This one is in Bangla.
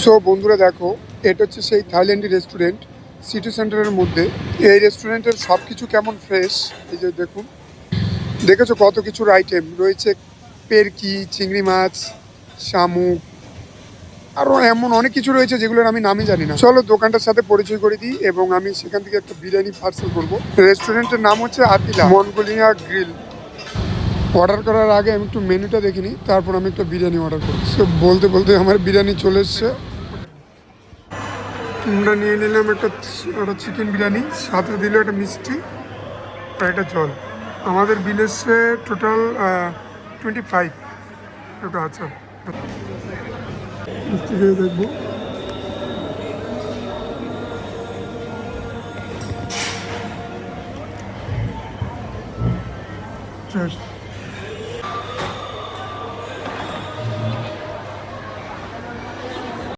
সো বন্ধুরা দেখো, এটা হচ্ছে সেই থাইল্যান্ডি রেস্টুরেন্ট সিটি সেন্টারের মধ্যে। এই রেস্টুরেন্টের সব কিছু কেমন ফ্রেশ, এই যে দেখুন, দেখেছো কত কিছুর আইটেম রয়েছে। পেরকি, চিংড়ি মাছ, শামুক, আরও এমন অনেক কিছু রয়েছে যেগুলোর আমি নামই জানি না। চলো দোকানটার সাথে পরিচয় করে দিই এবং আমি সেখান থেকে একটা বিরিয়ানি পার্সেল করব। রেস্টুরেন্টের নাম হচ্ছে আতিলা মঙ্গোলিয়া গ্রিল। অর্ডার করার আগে আমি একটু মেনুটা দেখিনি, তারপর আমি একটা বিরিয়ানি অর্ডার করি। সো বলতে বলতে আমার বিরিয়ানি চলে এসছে। আমরা নিয়ে নিলাম একটা চিকেন বিরিয়ানি, সাথে দিল একটা মিষ্টি আর একটা জল। আমাদের বিল এসছে টোটাল 25। একটা আচ্ছা মিষ্টি খেয়ে দেখবো। Cheers.